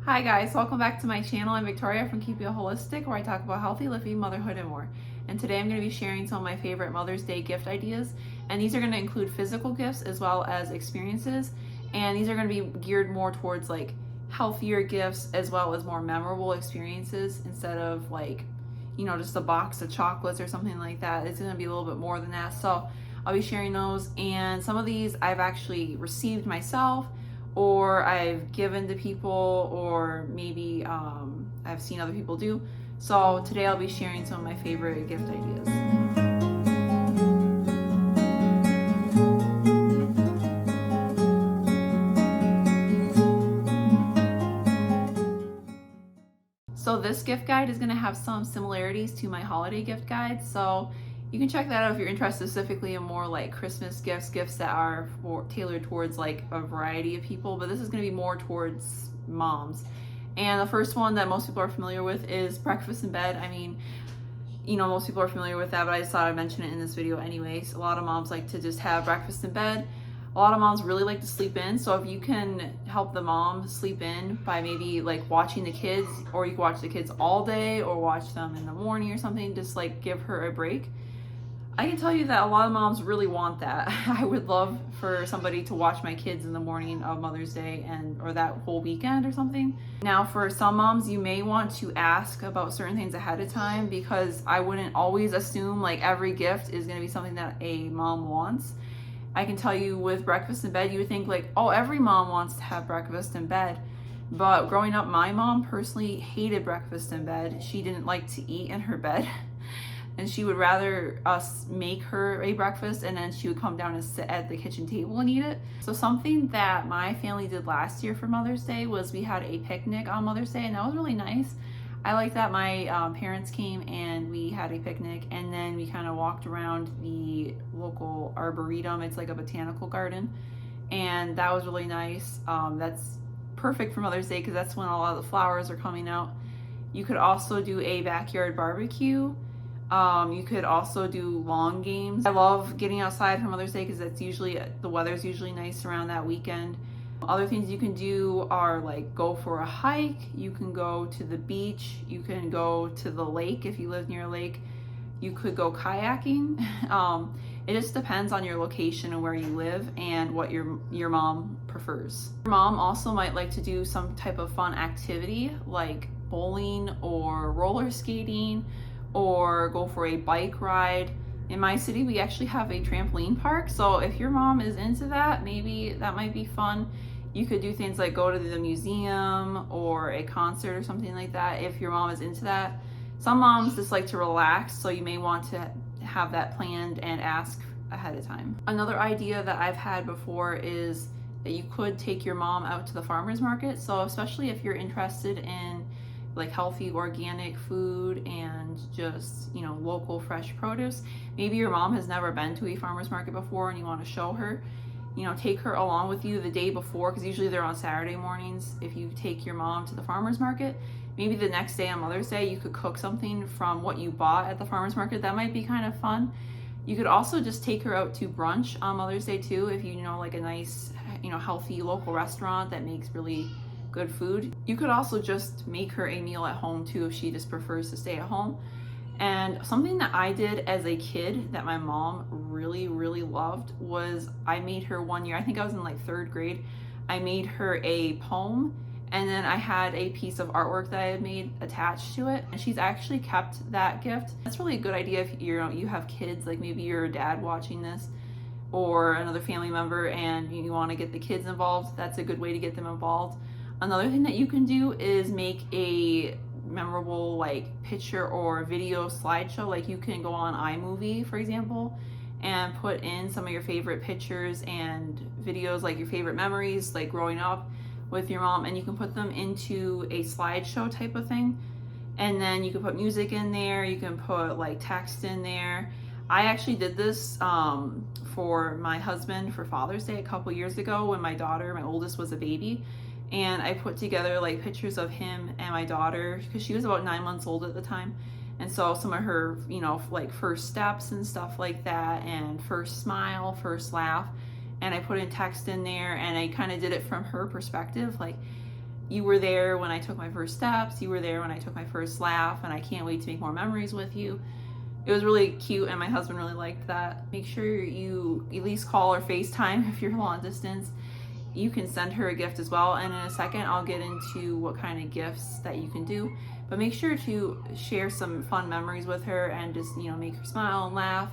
Hi guys, welcome back to my channel. I'm Victoria from Keep It Holistic, where I talk about healthy living, motherhood, and more. And today I'm going to be sharing some of my favorite Mother's Day gift ideas. And these are going to include physical gifts as well as experiences. And these are going to be geared more towards like healthier gifts as well as more memorable experiences instead of like, just a box of chocolates or something like that. It's going to be a little bit more than that. So I'll be sharing those. And some of these I've actually received myself, or I've given to people, or maybe I've seen other people do. So today I'll be sharing some of my favorite gift ideas. So this gift guide is going to have some similarities to my holiday gift guide. So you can check that out if you're interested specifically in more like Christmas gifts that are tailored towards like a variety of people, but this is going to be more towards moms. And the first one that most people are familiar with is breakfast in bed. I mean, most people are familiar with that, but I just thought I'd mention it in this video anyways. A lot of moms like to just have breakfast in bed. A lot of moms really like to sleep in, so if you can help the mom sleep in by maybe like watching the kids, or you can watch the kids all day or watch them in the morning or something, just like give her a break. I can tell you that a lot of moms really want that. I would love for somebody to watch my kids in the morning of Mother's Day or that whole weekend or something. Now for some moms, you may want to ask about certain things ahead of time, because I wouldn't always assume like every gift is going to be something that a mom wants. I can tell you with breakfast in bed, you would think like, oh, every mom wants to have breakfast in bed. But growing up, my mom personally hated breakfast in bed. She didn't like to eat in her bed. And she would rather us make her a breakfast, and then she would come down and sit at the kitchen table and eat it. So something that my family did last year for Mother's Day was we had a picnic on Mother's Day, and that was really nice. I like that. My parents came and we had a picnic, and then we kind of walked around the local arboretum. It's like a botanical garden, and that was really nice. That's perfect for Mother's Day because that's when a lot of the flowers are coming out. You could also do a backyard barbecue. You could also do lawn games. I love getting outside for Mother's Day because the weather's usually nice around that weekend. Other things you can do are like go for a hike. You can go to the beach. You can go to the lake if you live near a lake. You could go kayaking. It just depends on your location and where you live and what your mom prefers. Your mom also might like to do some type of fun activity like bowling or roller skating, or go for a bike ride. In my city, we actually have a trampoline park, so if your mom is into that, maybe that might be fun. You could do things like go to the museum or a concert or something like that if your mom is into that. Some moms just like to relax, so you may want to have that planned and ask ahead of time. Another idea that I've had before is that you could take your mom out to the farmer's market. So especially if you're interested in like healthy organic food and just local fresh produce, maybe your mom has never been to a farmer's market before and you want to show her, take her along with you the day before, because usually they're on Saturday mornings. If you take your mom to the farmer's market, maybe the next day on Mother's Day you could cook something from what you bought at the farmer's market. That might be kind of fun. You could also just take her out to brunch on Mother's Day too, if you know like a nice healthy local restaurant that makes really good food. You could also just make her a meal at home too if she just prefers to stay at home. And something that I did as a kid that my mom really loved was I made her one year, I think I was in like 3rd grade, I made her a poem, and then I had a piece of artwork that I had made attached to it, and she's actually kept that gift. That's really a good idea if you have kids, like maybe you're a dad watching this or another family member and you want to get the kids involved. That's a good way to get them involved. Another thing that you can do is make a memorable like picture or video slideshow. Like you can go on iMovie, for example, and put in some of your favorite pictures and videos, like your favorite memories, like growing up with your mom, and you can put them into a slideshow type of thing. And then you can put music in there, you can put like text in there. I actually did this for my husband for Father's Day a couple years ago when my oldest, was a baby. And I put together like pictures of him and my daughter, because she was about 9 months old at the time. And so some of her, like first steps and stuff like that, and first smile, first laugh. And I put in text in there, and I kind of did it from her perspective. Like you were there when I took my first steps, you were there when I took my first laugh, and I can't wait to make more memories with you. It was really cute, and my husband really liked that. Make sure you at least call or FaceTime if you're long distance. You can send her a gift as well, and in a second I'll get into what kind of gifts that you can do. But make sure to share some fun memories with her and just, make her smile and laugh,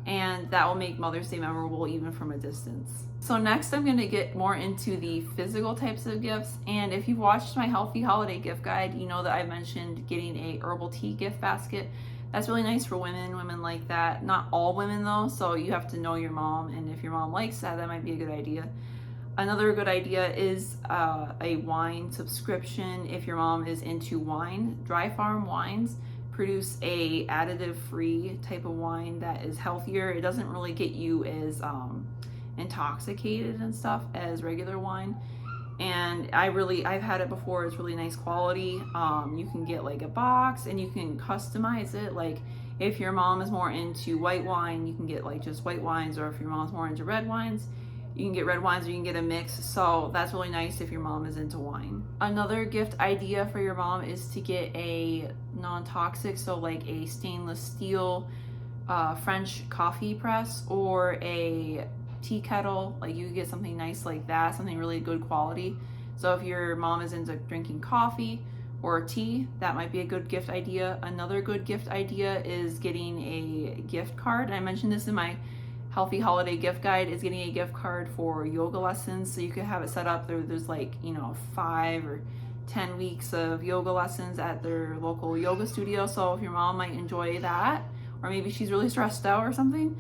and that will make Mother's Day memorable even from a distance. So next I'm going to get more into the physical types of gifts, and if you've watched my Healthy Holiday gift guide, you know that I mentioned getting a herbal tea gift basket. That's really nice for women like that. Not all women though, so you have to know your mom, and if your mom likes that, that might be a good idea. Another good idea is a wine subscription if your mom is into wine. Dry Farm Wines produce a additive-free type of wine that is healthier. It doesn't really get you as intoxicated and stuff as regular wine. And I've had it before. It's really nice quality. You can get like a box and you can customize it. Like if your mom is more into white wine, you can get like just white wines, or if your mom's more into red wines, you can get red wines, or you can get a mix. So that's really nice if your mom is into wine. Another gift idea for your mom is to get a non-toxic, so like a stainless steel French coffee press or a tea kettle. Like you could get something nice like that, something really good quality. So if your mom is into drinking coffee or tea, that might be a good gift idea. Another good gift idea is getting a gift card. I mentioned this in my Healthy Holiday gift guide, is getting a gift card for yoga lessons. So you could have it set up there's like 5 or 10 weeks of yoga lessons at their local yoga studio. So if your mom might enjoy that, or maybe she's really stressed out or something,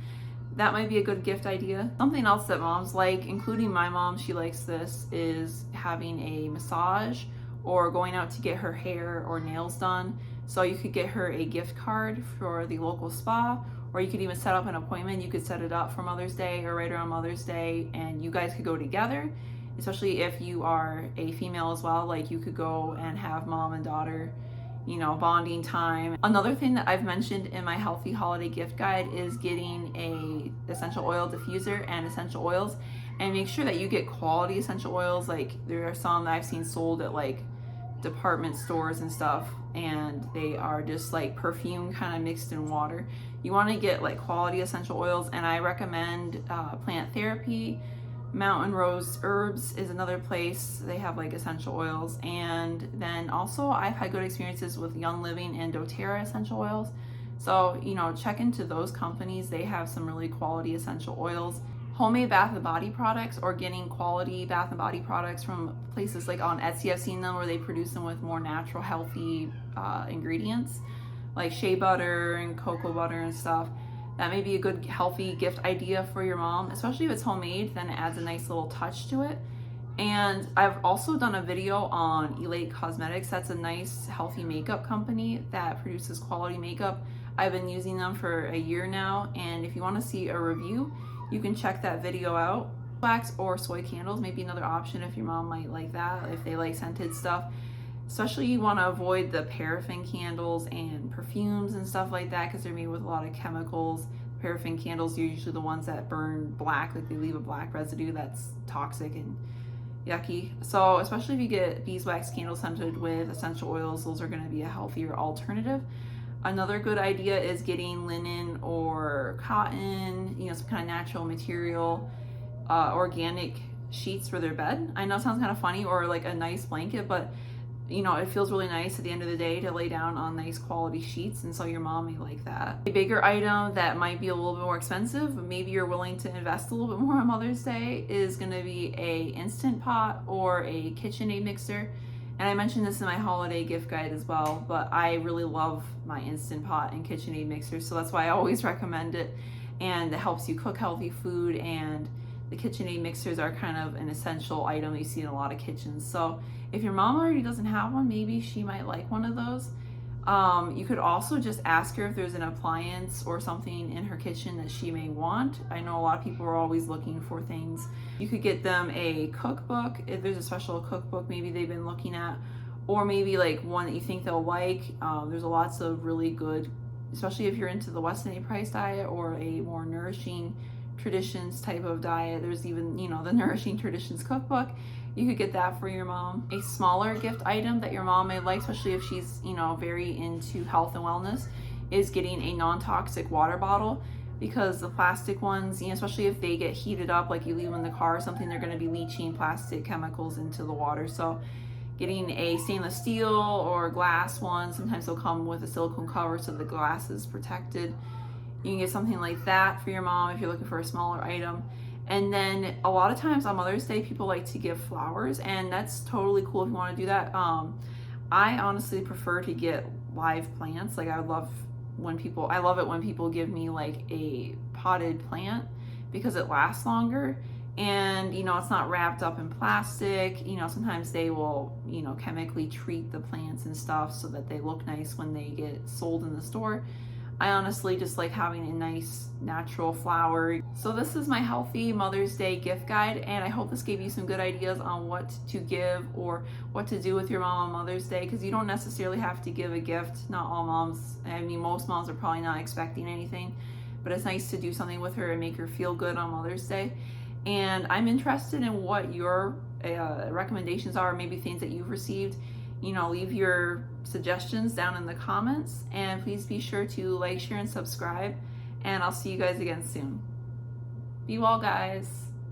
that might be a good gift idea. Something else that moms like, including my mom, she likes this, is having a massage or going out to get her hair or nails done. So you could get her a gift card for the local spa, or you could even set up an appointment. You could set it up for Mother's Day or right around Mother's Day, and you guys could go together, especially if you are a female as well. Like you could go and have mom and daughter, bonding time. Another thing that I've mentioned in my Healthy Holiday gift guide is getting a essential oil diffuser and essential oils, and make sure that you get quality essential oils. Like there are some that I've seen sold at like department stores and stuff, and they are just like perfume kind of mixed in water. You want to get like quality essential oils, and I recommend Plant Therapy. Mountain Rose Herbs is another place. They have like essential oils. And then also I've had good experiences with Young Living and doTERRA essential oils. So, check into those companies. They have some really quality essential oils. Homemade bath and body products, or getting quality bath and body products from places like on Etsy. I've seen them where they produce them with more natural, healthy ingredients like shea butter and cocoa butter and stuff. That may be a good healthy gift idea for your mom, especially if it's homemade. Then it adds a nice little touch to it. And I've also done a video on Elate Cosmetics. That's a nice healthy makeup company that produces quality makeup. I've been using them for a year now, and if you want to see a review, you can check that video out. Wax or soy candles may be another option if your mom might like that, if they like scented stuff. Especially you want to avoid the paraffin candles and perfumes and stuff like that, because they're made with a lot of chemicals. Paraffin candles are usually the ones that burn black, like they leave a black residue that's toxic and yucky. So especially if you get beeswax candles scented with essential oils, those are going to be a healthier alternative. Another good idea is getting linen or cotton, some kind of natural material, organic sheets for their bed. I know it sounds kind of funny, or like a nice blanket, but it feels really nice at the end of the day to lay down on nice quality sheets, and so your mom may like that. A bigger item that might be a little bit more expensive, maybe you're willing to invest a little bit more on Mother's Day, is going to be a Instant Pot or a KitchenAid mixer. And I mentioned this in my holiday gift guide as well, but I really love my Instant Pot and KitchenAid mixer, so that's why I always recommend it. And it helps you cook healthy food, and the KitchenAid mixers are kind of an essential item you see in a lot of kitchens. So if your mom already doesn't have one, maybe she might like one of those. You could also just ask her if there's an appliance or something in her kitchen that she may want. I know a lot of people are always looking for things. You could get them a cookbook if there's a special cookbook maybe they've been looking at, or maybe like one that you think they'll like. There's lots of really good, especially if you're into the Weston A. Price diet or a more nourishing traditions type of diet. There's even, the Nourishing Traditions cookbook. you could get that for your mom. A smaller gift item that your mom may like, especially if she's, you know, very into health and wellness, is getting a non-toxic water bottle, because the plastic ones, you know, especially if they get heated up, like you leave them in the car or something, they're going to be leaching plastic chemicals into the water. So getting a stainless steel or glass one, sometimes they'll come with a silicone cover so the glass is protected. You can get something like that for your mom if you're looking for a smaller item. And then a lot of times on Mother's Day, people like to give flowers, and that's totally cool if you want to do that. I honestly prefer to get live plants. Like I love it when people give me like a potted plant, because it lasts longer, and you know, it's not wrapped up in plastic. You know, sometimes they will, you know, chemically treat the plants and stuff so that they look nice when they get sold in the store. I honestly just like having a nice natural flower. So this is my healthy Mother's Day gift guide, and I hope this gave you some good ideas on what to give or what to do with your mom on Mother's Day, because you don't necessarily have to give a gift. Not all moms, I mean most moms are probably not expecting anything, but it's nice to do something with her and make her feel good on Mother's Day. And I'm interested in what your recommendations are, maybe things that you've received. You know, leave your suggestions down in the comments, and please be sure to like, share, and subscribe, and I'll see you guys again soon. Be well, guys.